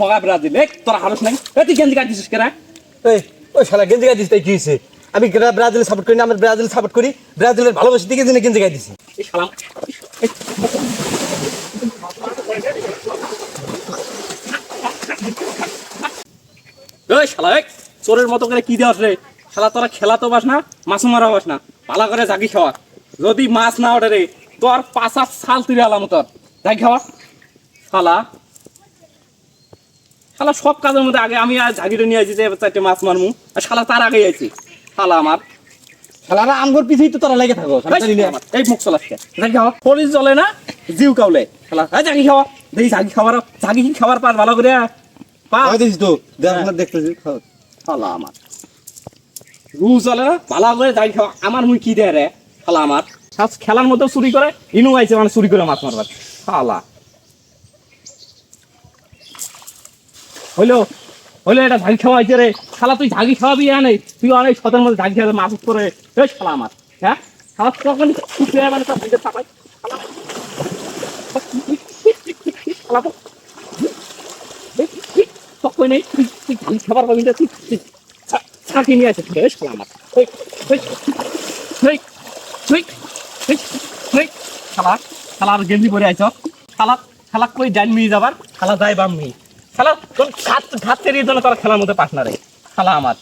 মগা ব্রাজিল তোরা হারস নাই তুই গেঞ্জি কাটিস কেরা ওই শালা গেঞ্জি গাই দিস তাই কি হয়েছে? আমি ব্রাজিল সাপোর্ট করি না, আমরা ব্রাজিল সাপোর্ট করি, ব্রাজিলের ভালোবাসি দিকে জন্য গেঞ্জি গাই দিছি। এই শালা ওই শালা চোরের মতো করে কি দেওয়াস রে শালা, তোরা খেলা তো বাস না, মাছ মারা বাস না, পালা করে জাগি খাওয়া, যদি মাছ না ওঠে রে তোর পাঁচা সাল তুই আলাম তোর জাগি খাওয়া শালা। শালা সব কাজের মধ্যে আগে আমি আর ঝাঁকিটা নিয়ে আসছি যে চারটে মাছ মারমু, আর শালা তার আগে আইছি শালা আমার শালারা আমগর পিছেই তো তোরা লেগে থাকো। এই মুখ চলাচ্ছে জাগি খাওয়া শরীর চলে না জিউ কাউলে শালা জাগি খাওয়া দেখি জাগি খাবার জাগি খাবার পার ভালো করে পা দিস তো দেখতেছি শালা আমার রু চলে না ভালো করে জাগি খাওয়া আমার মুই কি দেয় রে শালা আমার খেলার মধ্যে চুরি করে ইনু আইছে মানে চুরি করে মাছ মারবার শালা হইলো হইলো এটা ঝাঁকি খাওয়া হয়েছে রে শালা, তুই ঝাঁকি খাওয়াবি নেই, তুই অনেক শতের মধ্যে ঝাঁকি খাওয়াবে মাছ করে এই শালা আমার হ্যাঁ শালা তখন মানে তার ভাইদের চাপাই শালা তখন নেই তুই ঝাঁকি খাবার পাবি না, তুই ছাঁকি নিয়ে আসে এই শালা আমার শালা শালা আর গেঞ্জি পরে আইছ শালা শালা কই জানমি যাবার শালা যাই বামমি শালা তোর ঘাত তেরিয়ে জন্য তোর খেলার মধ্যে পাস না রে শালা আমার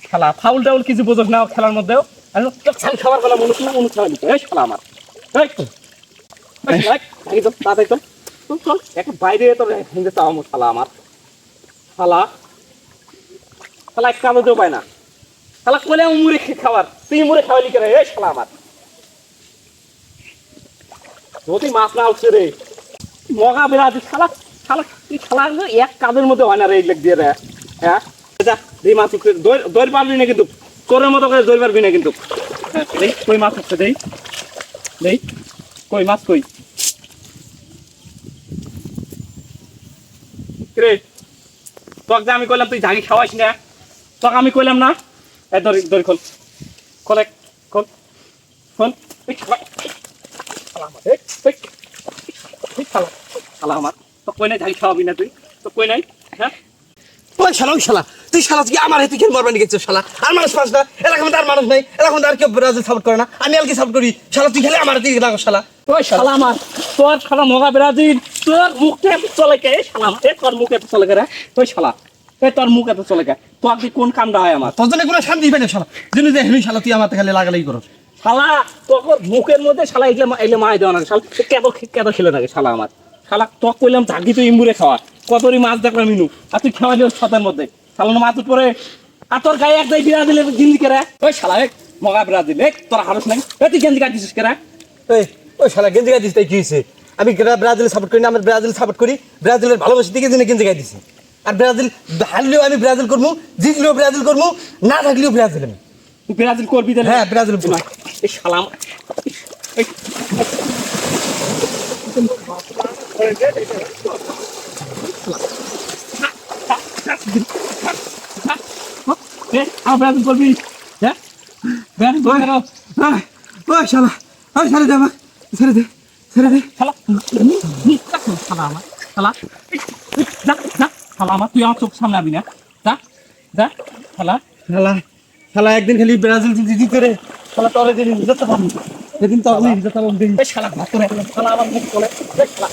শালা ফাউল টাউল কিছু বোঝক না খেলার মধ্যেও ছাল খাবার বেলা মনে খেলা নিতে এই শালা আমার চল একটা বাইরে তোর হিন্দে চাওয়া শালা আমার শালা শালা এক কাজও পায় না শালা কোলে মুড়ে খাবার তুই মুড়ে খাওয়ালি করে এই শালা আমার যদি মাছ না উঠছে রে মগা বেড়াতে শালা শালা তুই শালা এক কাজের মধ্যে হয় না রে এইগুলো দিয়ে রে হ্যাঁ যা এই মাছ উঠছে দৌড় পারবি না কিন্তু তোরের মতো করে দৌড় পারবি না কিন্তু কই মাছ উঠছে দেই দেই কই মাছ কই রে তোকে যে আমি কইলাম তুই ঝাঁকি খাওয়াইস না, তোকে আমি কইলাম না এই দড়ি খোল খোলে খোল খোল শালা আমার তো কই নাই ঝাঁকি খাওয়াবি না তুই তো কই নাই হ্যাঁ ওই শালা তুই শালা কি আমার হাতে খেল মারবানি গেছিস শালা? আর মানুষ পাস না, এলাকার মধ্যে আর মানুষ নাই, এলাকার মধ্যে আর কেউ ব্রাজিল সাপোর্ট করে না, আমি আলকে সাপোর্ট করি শালা, তুই খেলে আমার হাতে লাগো শালা। ওই শালা আমার তোর শালা মগা ব্রাজিল তোর মুখে চলে কে শালা তোর মুখে চলে কে রে ওই শালা তোর মুখ এত চলে গে তোর কি কোন কামটা হয় আমার তোর জন্য কোনো শান্তি পাই না শালা, যিনি যে হেমি শালা তুই আমার খালি লাগালাই করো শালা তোর মুখের মধ্যে শালা এগুলো মায় দেওয়া না শালা কেত খেলে থাকে শালা আমার শালা তোকে কইলাম ঝাঁকি তুই ইমুরে খাওয়া কতরি মাছ দেখলাম মিনু আর তুই খাওয়া দিও ছতের মধ্যে শালা মাছ পরে আর তোর গায়ে একটাই ব্রাজিলের গিন্দি কেরা ওই শালা মগা ব্রাজিল তোরা হারস নাই তুই গেঞ্জি কাটিস কেরা ওই শালা গেঞ্জি গাই দিস তাই কি হয়েছে? আমি ব্রাজিল সাপোর্ট করি না, আমরা ব্রাজিল সাপোর্ট করি, ব্রাজিলের ভালোবাসি দিকে জন্য গেঞ্জি গাই দিছি। আর ব্রাজিল হারলেও আমি ব্রাজিল করবো, জিতলেও ব্রাজিল করবো, না থাকলেও ব্রাজিল আমি। তুই ব্রাজিল করবি তাহলে? হ্যাঁ ব্রাজিল এই শালা ব্রাজিল করবি হ্যাঁ ব্রাজিল করবি ওই শালা ওই ছেড়ে দে আমাকে, ছেড়ে দে শালা শালা আমার শালা যা যা শালা আমার তুই আমার চোখ সামনে আবি না যা যা শালা শালা শালা একদিন খালি ব্রাজিল জিজি করে শালা তোরে দিন যেতে পারবি, সেদিন তো আমি যেতে পারবো। শালা ভাত করে শালা আমার মুখ চলে শালা